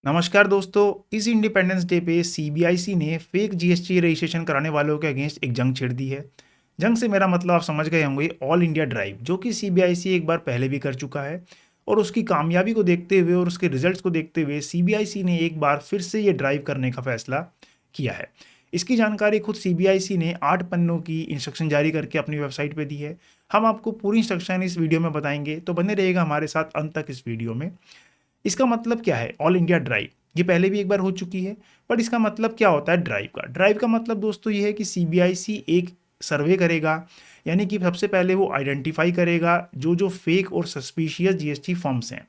नमस्कार दोस्तों। इस इंडिपेंडेंस डे पे सीबीआईसी ने फेक जीएसटी रजिस्ट्रेशन कराने वालों के अगेंस्ट एक जंग छेड़ दी है। जंग से मेरा मतलब आप समझ गए होंगे, ऑल इंडिया ड्राइव, जो कि सीबीआईसी एक बार पहले भी कर चुका है। और उसकी कामयाबी को देखते हुए और उसके रिजल्ट्स को देखते हुए सीबीआईसी ने एक बार फिर से ये ड्राइव करने का फैसला किया है। इसकी जानकारी खुद सीबीआईसी ने 8 पन्नों की इंस्ट्रक्शन जारी करके अपनी वेबसाइट पे दी है। हम आपको पूरी इंस्ट्रक्शन इस वीडियो में बताएंगे, तो बने रहिएगा हमारे साथ अंत तक इस वीडियो में। इसका मतलब क्या है ऑल इंडिया ड्राइव? ये पहले भी एक बार हो चुकी है, बट इसका मतलब क्या होता है ड्राइव का? ड्राइव का मतलब दोस्तों ये है कि सीबीआईसी एक सर्वे करेगा, यानी कि सबसे पहले वो आइडेंटिफाई करेगा जो जो फेक और सस्पिशियस जीएसटी फर्म्स हैं।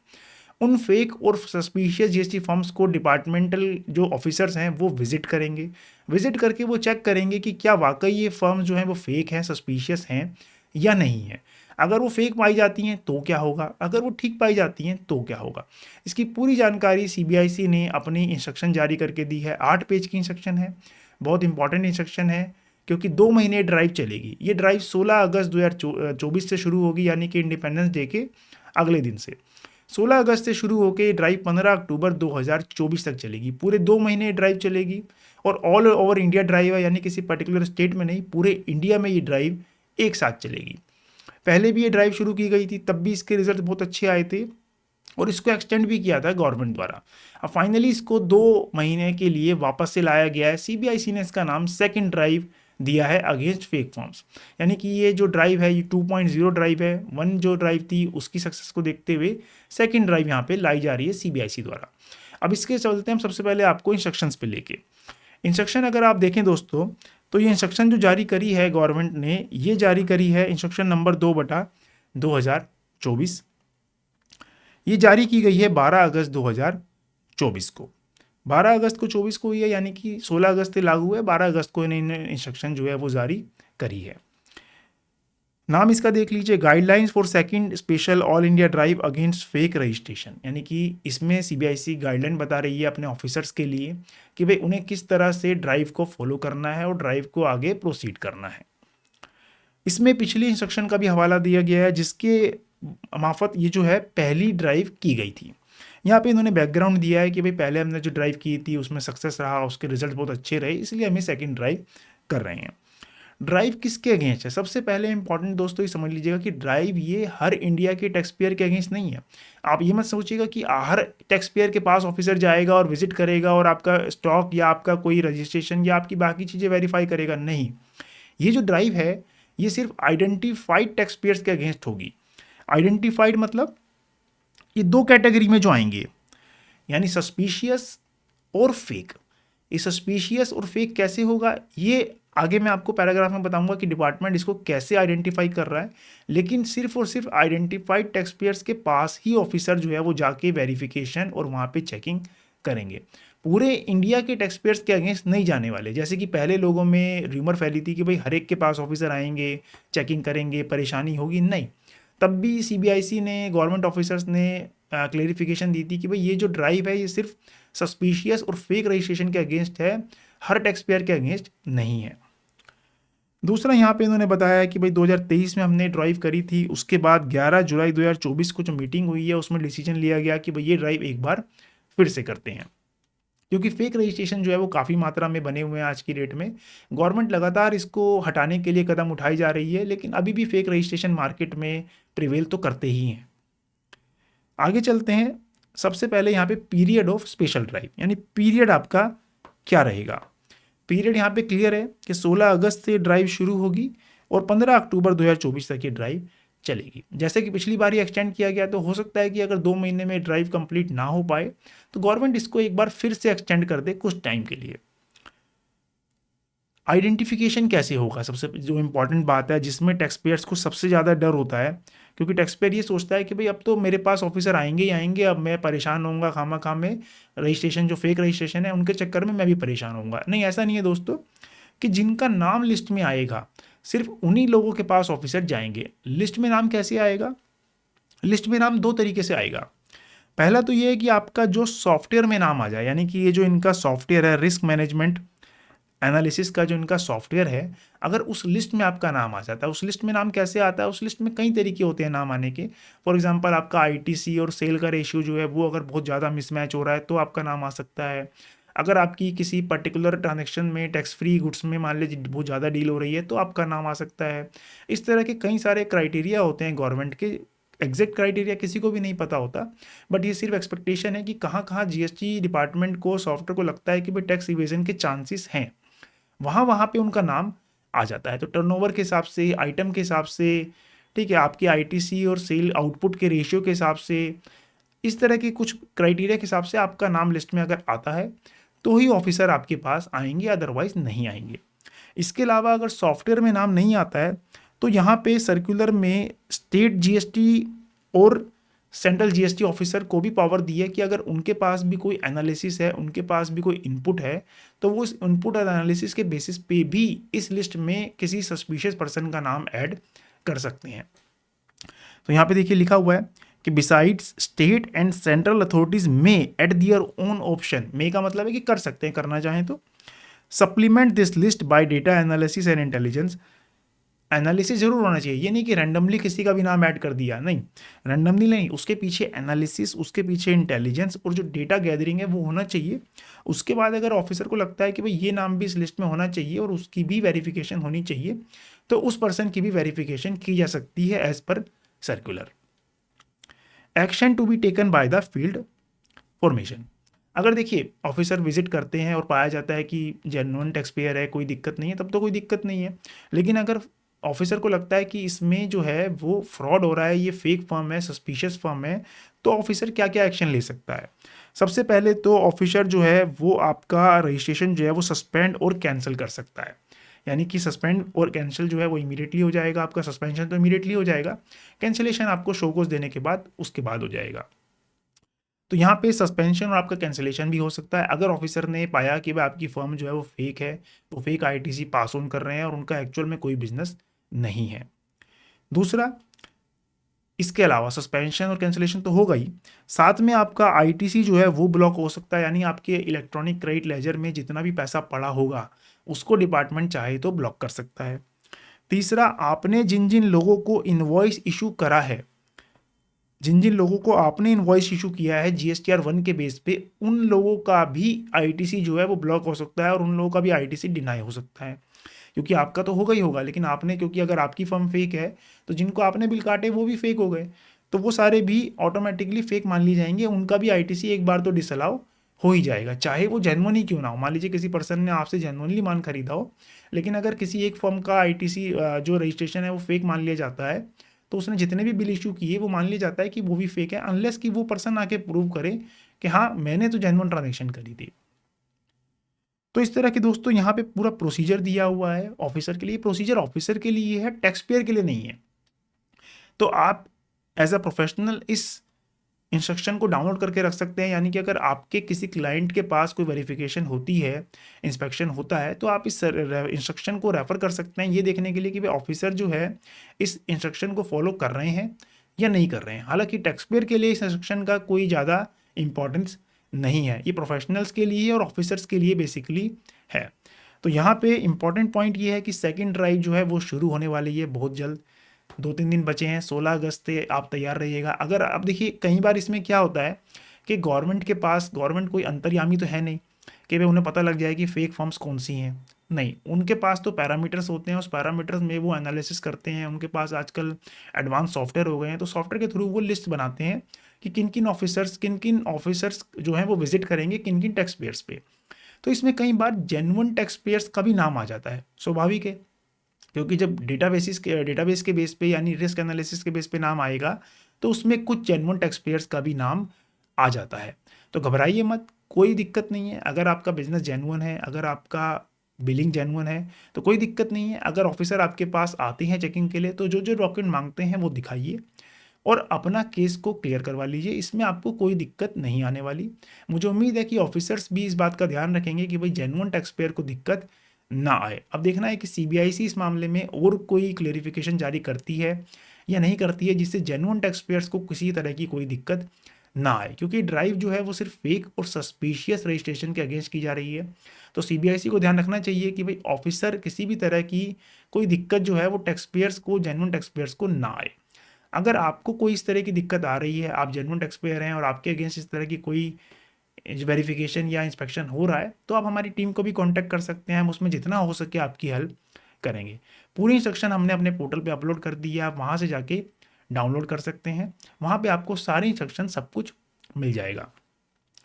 उन फेक और सस्पिशियस जीएसटी फर्म्स को डिपार्टमेंटल जो ऑफिसर्स हैं वो विजिट करेंगे। विजिट करके वो चेक करेंगे कि क्या वाकई ये फर्म्स जो हैं वो फेक हैं, सस्पिशियस हैं या नहीं है। अगर वो फेक पाई जाती हैं तो क्या होगा, अगर वो ठीक पाई जाती हैं तो क्या होगा। इसकी पूरी जानकारी सीबीआईसी ने अपनी इंस्ट्रक्शन जारी करके दी है। 8 पेज की इंस्ट्रक्शन है, बहुत इंपॉर्टेंट इंस्ट्रक्शन है, क्योंकि 2 महीने ड्राइव चलेगी। ये ड्राइव 16 अगस्त 2024 से शुरू होगी, यानी कि इंडिपेंडेंस डे के अगले दिन से। 16 अगस्त से शुरू होकर ये ड्राइव 15 अक्टूबर 2024 तक चलेगी। पूरे 2 महीने ड्राइव चलेगी और ऑल ओवर इंडिया ड्राइव है, यानी किसी पर्टिकुलर स्टेट में नहीं, पूरे इंडिया में ये ड्राइव एक साथ चलेगी। पहले भी ये ड्राइव शुरू की गई थी, तब भी इसके रिजल्ट बहुत अच्छे आए थे और इसको एक्सटेंड भी किया था गवर्नमेंट द्वारा। अब फाइनली इसको 2 महीने के लिए वापस से लाया गया है। सीबीआईसी ने इसका नाम सेकंड ड्राइव दिया है अगेंस्ट फेक फॉर्म्स, यानी कि ये जो ड्राइव है ये 2.0 ड्राइव है। 1 जो ड्राइव थी उसकी सक्सेस को देखते हुए सेकंड ड्राइव यहाँ पे लाई जा रही है सीबीआईसी द्वारा। अब इसके चलते हम सबसे पहले आपको इंस्ट्रक्शंस पे लेके इंस्ट्रक्शन अगर आप देखें दोस्तों, तो ये इंस्ट्रक्शन जो जारी करी है गवर्नमेंट ने, ये जारी करी है इंस्ट्रक्शन नंबर 2/2024। ये जारी की गई है 12 अगस्त 2024 को। 12 अगस्त को 24 को हुई है, यानी कि 16 अगस्त से लागू है, 12 अगस्त को इन्होंने इंस्ट्रक्शन जो है वो जारी करी है। नाम इसका देख लीजिए, guidelines for second special all India drive against fake registration, यानी कि इसमें सीबीआईसी गाइडलाइन बता रही है अपने ऑफिसर्स के लिए कि भाई उन्हें किस तरह से ड्राइव को फॉलो करना है और ड्राइव को आगे प्रोसीड करना है। इसमें पिछली इंस्ट्रक्शन का भी हवाला दिया गया है, जिसके मार्फत ये जो है पहली ड्राइव की गई थी। यहाँ पे इन्होंने बैकग्राउंड दिया है कि भाई पहले हमने जो ड्राइव की थी उसमें सक्सेस रहा, उसके रिजल्ट बहुत अच्छे रहे, इसलिए हमें सेकंड ड्राइव कर रहे हैं। ड्राइव किसके अगेंस्ट है? सबसे पहले इंपॉर्टेंट दोस्तों ये समझ लीजिएगा कि ड्राइव ये हर इंडिया के टैक्स पेयर के अगेंस्ट नहीं है। आप ये मत सोचिएगा कि हर टैक्स पेयर के पास ऑफिसर जाएगा और विजिट करेगा और आपका स्टॉक या आपका कोई रजिस्ट्रेशन या आपकी बाकी चीज़ें वेरीफाई करेगा, नहीं। ये जो ड्राइव है ये सिर्फ आइडेंटिफाइड टैक्स पेयर्स के अगेंस्ट होगी। आइडेंटिफाइड मतलब ये 2 कैटेगरी में जो आएंगे, यानी सस्पिशियस और फेक। ये सस्पिशियस और फेक कैसे होगा, ये आगे मैं आपको पैराग्राफ में बताऊंगा कि डिपार्टमेंट इसको कैसे आइडेंटिफाई कर रहा है। लेकिन सिर्फ और सिर्फ आइडेंटिफाइड टैक्स पेयर्स के पास ही ऑफिसर जो है वो जाके वेरिफिकेशन और वहाँ पे चेकिंग करेंगे। पूरे इंडिया के टैक्स पेयर्स के अगेंस्ट नहीं जाने वाले, जैसे कि पहले लोगों में र्यूमर फैली थी कि भाई हर एक के पास ऑफिसर आएंगे, चेकिंग करेंगे, परेशानी होगी। नहीं, तब भी सीबीआईसी ने, गवर्नमेंट ऑफिसर्स ने क्लेरिफिकेशन दी थी कि भाई ये जो ड्राइव है ये सिर्फ सस्पिशियस और फेक रजिस्ट्रेशन के अगेंस्ट है, हर टैक्स पेयर के अगेंस्ट नहीं है। दूसरा यहाँ पे इन्होंने बताया कि भाई 2023 में हमने ड्राइव करी थी, उसके बाद 11 जुलाई 2024 को जो मीटिंग हुई है उसमें डिसीजन लिया गया कि भाई ये ड्राइव एक बार फिर से करते हैं, क्योंकि फेक रजिस्ट्रेशन जो है वो काफ़ी मात्रा में बने हुए हैं आज की डेट में। गवर्नमेंट लगातार इसको हटाने के लिए कदम उठाई जा रही है, लेकिन अभी भी फेक रजिस्ट्रेशन मार्केट में प्रिवेल तो करते ही हैं। आगे चलते हैं। सबसे पहले यहाँ पे पीरियड ऑफ स्पेशल ड्राइव, यानी पीरियड आपका क्या रहेगा। पीरियड यहाँ पे क्लियर है कि 16 अगस्त से ड्राइव शुरू होगी और 15 अक्टूबर 2024 तक ये ड्राइव चलेगी। जैसे कि पिछली बार ही एक्सटेंड किया गया, तो हो सकता है कि अगर 2 महीने में ड्राइव कंप्लीट ना हो पाए तो गवर्नमेंट इसको एक बार फिर से एक्सटेंड कर दे कुछ टाइम के लिए। आइडेंटिफिकेशन कैसे होगा, सबसे जो इंपॉर्टेंट बात है, जिसमें टैक्स पेयर्स को सबसे ज़्यादा डर होता है, क्योंकि टैक्स पेयर ये सोचता है कि भाई अब तो मेरे पास ऑफिसर आएंगे ही आएंगे, अब मैं परेशान होऊंगा खामा खाम में, रजिस्ट्रेशन जो फेक रजिस्ट्रेशन है उनके चक्कर में मैं भी परेशान होऊंगा। नहीं, ऐसा नहीं है दोस्तों, कि जिनका नाम लिस्ट में आएगा सिर्फ उन्हीं लोगों के पास ऑफिसर जाएंगे। लिस्ट में नाम कैसे आएगा? लिस्ट में नाम 2 तरीके से आएगा। पहला तो ये है कि आपका जो सॉफ्टवेयर में नाम आ जाए, यानी कि ये जो इनका सॉफ्टवेयर है रिस्क मैनेजमेंट एनालिसिस का जो इनका सॉफ्टवेयर है, अगर उस लिस्ट में आपका नाम आ जाता है, उस लिस्ट में नाम कैसे आता है, उस लिस्ट में कई तरीके होते हैं नाम आने के। फॉर एग्जांपल आपका आईटीसी और सेल का रेशियो जो है वो अगर बहुत ज़्यादा मिसमैच हो रहा है तो आपका नाम आ सकता है। अगर आपकी किसी पर्टिकुलर ट्रांजेक्शन में टैक्स फ्री गुड्स में मान लीजिए बहुत ज़्यादा डील हो रही है तो आपका नाम आ सकता है। इस तरह के कई सारे क्राइटेरिया होते हैं गवर्नमेंट के। एग्जैक्ट क्राइटेरिया किसी को भी नहीं पता होता, बट ये सिर्फ एक्सपेक्टेशन है कि कहाँ कहाँ जीएसटी डिपार्टमेंट को, सॉफ्टवेयर को लगता है कि भाई टैक्स इवेजन के चांसेस हैं, वहाँ वहाँ पे उनका नाम आ जाता है। तो टर्नओवर के हिसाब से, आइटम के हिसाब से, ठीक है, आपके आईटीसी और सेल आउटपुट के रेशियो के हिसाब से, इस तरह के कुछ क्राइटेरिया के हिसाब से आपका नाम लिस्ट में अगर आता है तो ही ऑफिसर आपके पास आएंगे, अदरवाइज नहीं आएंगे। इसके अलावा अगर सॉफ्टवेयर में नाम नहीं आता है तो यहाँ पे सर्कुलर में स्टेट जीएसटी और सेंट्रल जीएसटी ऑफिसर को भी पावर दी है कि अगर उनके पास भी कोई एनालिसिस है, उनके पास भी कोई इनपुट है, तो वो इस इनपुट और एनालिसिस के बेसिस पे भी इस लिस्ट में किसी सस्पिशियस पर्सन का नाम ऐड कर सकते हैं। तो यहाँ पे देखिए लिखा हुआ है कि besides state and central authorities में एट दियर ओन ऑप्शन, मे का मतलब है कि कर सकते हैं, करना चाहें तो, supplement this list by data analysis and intelligence. Analysis जरूर होना चाहिए, ये नहीं कि रैंडमली किसी का भी नाम ऐड कर दिया, नहीं, रैंडमली नहीं, उसके पीछे एनालिसिस, उसके पीछे इंटेलिजेंस और जो डेटा गैदरिंग है वो होना चाहिए। उसके बाद अगर ऑफिसर को लगता है कि भाई ये नाम भी इस लिस्ट में होना चाहिए और उसकी भी वेरिफिकेशन होनी चाहिए, तो उस पर्सन की भी वेरिफिकेशन की जा सकती है as per circular. Action to be taken by the field formation. अगर देखिए ऑफिसर विजिट करते हैं और पाया जाता है कि जेन्युइन टैक्स पेयर है, कोई दिक्कत नहीं है, तब तो कोई दिक्कत नहीं है। लेकिन अगर ऑफिसर को लगता है कि इसमें जो है वो फ्रॉड हो रहा है, ये फेक फर्म है, सस्पिशियस फर्म है, तो ऑफिसर क्या क्या एक्शन ले सकता है। सबसे पहले तो ऑफिसर जो है वो आपका रजिस्ट्रेशन जो है वो सस्पेंड और कैंसिल कर सकता है। यानी कि सस्पेंड और कैंसिल जो है वो इमीडिएटली हो जाएगा, आपका सस्पेंशन तो इमीडिएटली हो जाएगा, कैंसिलेशन आपको शोकोज देने के बाद उसके बाद हो जाएगा। तो यहाँ पे सस्पेंशन और आपका कैंसिलेशन भी हो सकता है अगर ऑफिसर ने पाया कि भाई आपकी फर्म जो है वो फेक है, वो फेक आईटीसी पास ऑन कर रहे हैं और उनका एक्चुअल में कोई बिजनेस नहीं है। दूसरा, इसके अलावा सस्पेंशन और कैंसिलेशन तो होगा ही, साथ में आपका आईटीसी जो है वो ब्लॉक हो सकता है, यानी आपके इलेक्ट्रॉनिक क्रेडिट लेजर में जितना भी पैसा पड़ा होगा उसको डिपार्टमेंट चाहे तो ब्लॉक कर सकता है। तीसरा, आपने जिन जिन लोगों को इनवॉइस इशू करा है, जिन जिन लोगों को आपने इनवॉइस इशू किया है जीएसटीआर 1 के बेस पे, उन लोगों का भी आईटीसी जो है वो ब्लॉक हो सकता है और उन लोगों का भी आईटीसी डिनाई हो सकता है। क्योंकि आपका तो होगा ही होगा, लेकिन आपने, क्योंकि अगर आपकी फर्म फेक है तो जिनको आपने बिल काटे वो भी फेक हो गए, तो वो सारे भी ऑटोमेटिकली फेक मान ली जाएंगे, उनका भी आईटीसी एक बार तो डिसअलाउ हो ही जाएगा, चाहे वो जेन्युइन ही क्यों ना हो। मान लीजिए किसी पर्सन ने आपसे जेन्युइनली मान खरीदा हो, लेकिन अगर किसी एक फर्म का आईटीसी जो रजिस्ट्रेशन है वो फेक मान लिया जाता है, तो उसने जितने भी बिल इशू किए वो मान लिया जाता है कि वो भी फेक है, अनलेस कि वो पर्सन आके प्रूव करे कि हाँ मैंने तो जेन्युइन ट्रांजेक्शन करी थी। तो इस तरह के दोस्तों यहाँ पे पूरा प्रोसीजर दिया हुआ है ऑफिसर के लिए। प्रोसीजर ऑफिसर के लिए है, टैक्स पेयर के लिए नहीं है। तो आप एज अ प्रोफेशनल इस इंस्ट्रक्शन को डाउनलोड करके रख सकते हैं, यानी कि अगर आपके किसी क्लाइंट के पास कोई वेरिफिकेशन होती है, इंस्पेक्शन होता है, तो आप इस इंस्ट्रक्शन को रेफर कर सकते हैं ये देखने के लिए कि भाई ऑफिसर जो है इस इंस्ट्रक्शन को फॉलो कर रहे हैं या नहीं कर रहे हैं। हालांकि टैक्स पेयर के लिए इस इंस्ट्रक्शन का कोई ज़्यादा इंपॉर्टेंस नहीं है, ये प्रोफेशनल्स के लिए और ऑफिसर्स के लिए बेसिकली है। तो यहाँ पे इंपॉर्टेंट पॉइंट ये है कि सेकेंड ड्राइव जो है वो शुरू होने वाली है बहुत जल्द, 2-3 दिन बचे हैं, 16 अगस्त से आप तैयार रहिएगा। अगर अब देखिए कई बार इसमें क्या होता है कि गवर्नमेंट कोई अंतर्यामी तो है नहीं कि भाई उन्हें पता लग जाए कि फेक फॉर्म्स कौन सी हैं, नहीं, उनके पास तो पैरामीटर्स होते हैं, उस पैरामीटर्स में वो एनालिसिस करते हैं। उनके पास आजकल एडवांस सॉफ्टवेयर हो गए हैं, तो सॉफ्टवेयर के थ्रू वो लिस्ट बनाते हैं कि किन किन ऑफिसर्स जो हैं वो विजिट करेंगे किन किन टैक्स पेयर्स पे। तो इसमें कई बार जेन्युइन टैक्स पेयर्स का भी नाम आ जाता है, स्वाभाविक है, क्योंकि जब डेटाबेस के बेस पे यानी रिस्क एनालिसिस के बेस पे नाम आएगा तो उसमें कुछ जेन्युइन टैक्स पेयर्स का भी नाम आ जाता है। तो घबराइए मत, कोई दिक्कत नहीं है। अगर आपका बिजनेस जेन्युइन है, अगर आपका बिलिंग जेन्युइन है तो कोई दिक्कत नहीं है। अगर ऑफिसर आपके पास आते हैं चेकिंग के लिए तो जो जो डॉक्यूमेंट मांगते हैं वो दिखाइए और अपना केस को क्लियर करवा लीजिए, इसमें आपको कोई दिक्कत नहीं आने वाली। मुझे उम्मीद है कि ऑफिसर्स भी इस बात का ध्यान रखेंगे कि भाई जेन्युइन टैक्स पेयर को दिक्कत ना आए। अब देखना है कि सीबीआईसी इस मामले में और कोई क्लेरिफिकेशन जारी करती है या नहीं करती है, जिससे जेन्युइन टैक्स पेयर्स को किसी तरह की कोई दिक्कत ना आए, क्योंकि ड्राइव जो है वो सिर्फ फेक और सस्पिशियस रजिस्ट्रेशन के अगेंस्ट की जा रही है। तो सीबीआईसी को ध्यान रखना चाहिए कि भाई ऑफिसर किसी भी तरह की कोई दिक्कत जो है वो टैक्स पेयर्स को, जेन्युइन टैक्स पेयर्स को ना आए। अगर आपको कोई इस तरह की दिक्कत आ रही है, आप जेन्युइन टैक्स पेयर हैं और आपके अगेंस्ट इस तरह की कोई वेरिफिकेशन या इंस्पेक्शन हो रहा है, तो आप हमारी टीम को भी कांटेक्ट कर सकते हैं। हम उसमें जितना हो सके आपकी हेल्प करेंगे। पूरी इंस्ट्रक्शन हमने अपने पोर्टल पे अपलोड कर दी है, आप वहाँ से जाके डाउनलोड कर सकते हैं। वहाँ पे आपको सारे इंस्ट्रक्शन सब कुछ मिल जाएगा।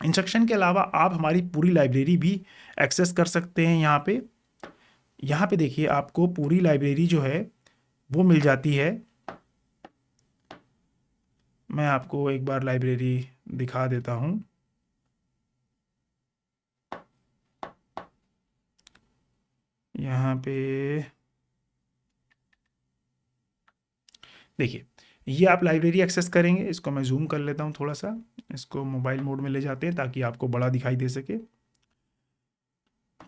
इंस्ट्रक्शन के अलावा आप हमारी पूरी लाइब्रेरी भी एक्सेस कर सकते हैं। यहाँ पे देखिए आपको पूरी लाइब्रेरी जो है वो मिल जाती है। मैं आपको एक बार लाइब्रेरी दिखा देता हूँ। यहाँ पे देखिए, ये आप लाइब्रेरी एक्सेस करेंगे। इसको मैं जूम कर लेता हूँ थोड़ा सा, इसको मोबाइल मोड में ले जाते हैं ताकि आपको बड़ा दिखाई दे सके।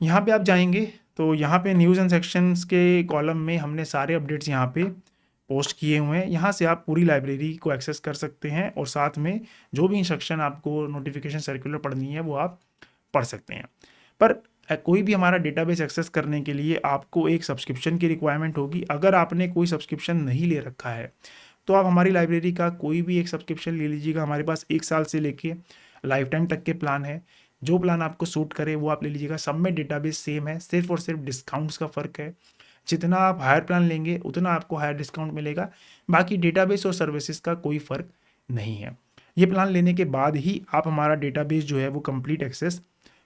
यहाँ पे आप जाएंगे तो यहाँ पे न्यूज़ एंड सेक्शंस के कॉलम में हमने सारे अपडेट्स यहाँ पे पोस्ट किए हुए हैं। यहाँ से आप पूरी लाइब्रेरी को एक्सेस कर सकते हैं और साथ में जो भी इंस्ट्रक्शन आपको नोटिफिकेशन सर्कुलर पढ़नी है वो आप पढ़ सकते हैं। पर कोई भी हमारा डेटाबेस एक्सेस करने के लिए आपको एक सब्सक्रिप्शन की रिक्वायरमेंट होगी। अगर आपने कोई सब्सक्रिप्शन नहीं ले रखा है तो आप हमारी लाइब्रेरी का कोई भी एक सब्सक्रिप्शन ले लीजिएगा। हमारे पास 1 साल से लेके लाइफ टाइम तक के प्लान है। जो प्लान आपको सूट करे वो आप ले लीजिएगा। सब में डेटाबेस सेम है, सिर्फ और सिर्फ डिस्काउंट्स का फ़र्क है। जितना आप हायर प्लान लेंगे उतना आपको हायर डिस्काउंट मिलेगा। बाकी डेटाबेस और सर्विसेज का कोई फ़र्क नहीं है। ये प्लान लेने के बाद ही आप हमारा डेटाबेस जो है वो कंप्लीट एक्सेस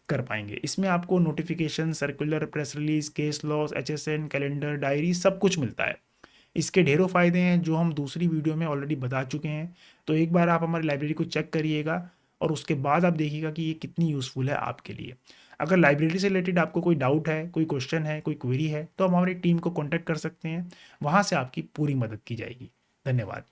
कर पाएंगे। इसमें आपको notification, circular, press release, case laws, HSN, calendar, diary सब कुछ मिलता है। इसके ढेरों फ़ायदे हैं जो हम दूसरी वीडियो में ऑलरेडी बता चुके हैं। तो एक बार आप हमारी लाइब्रेरी को चेक करिएगा और उसके बाद आप देखिएगा कि ये कितनी यूज़फुल है आपके लिए। अगर लाइब्रेरी से रिलेटेड आपको कोई डाउट है, कोई क्वेश्चन है, कोई क्वेरी है, तो हम हमारी टीम को कॉन्टैक्ट कर सकते हैं। वहाँ से आपकी पूरी मदद की जाएगी। धन्यवाद।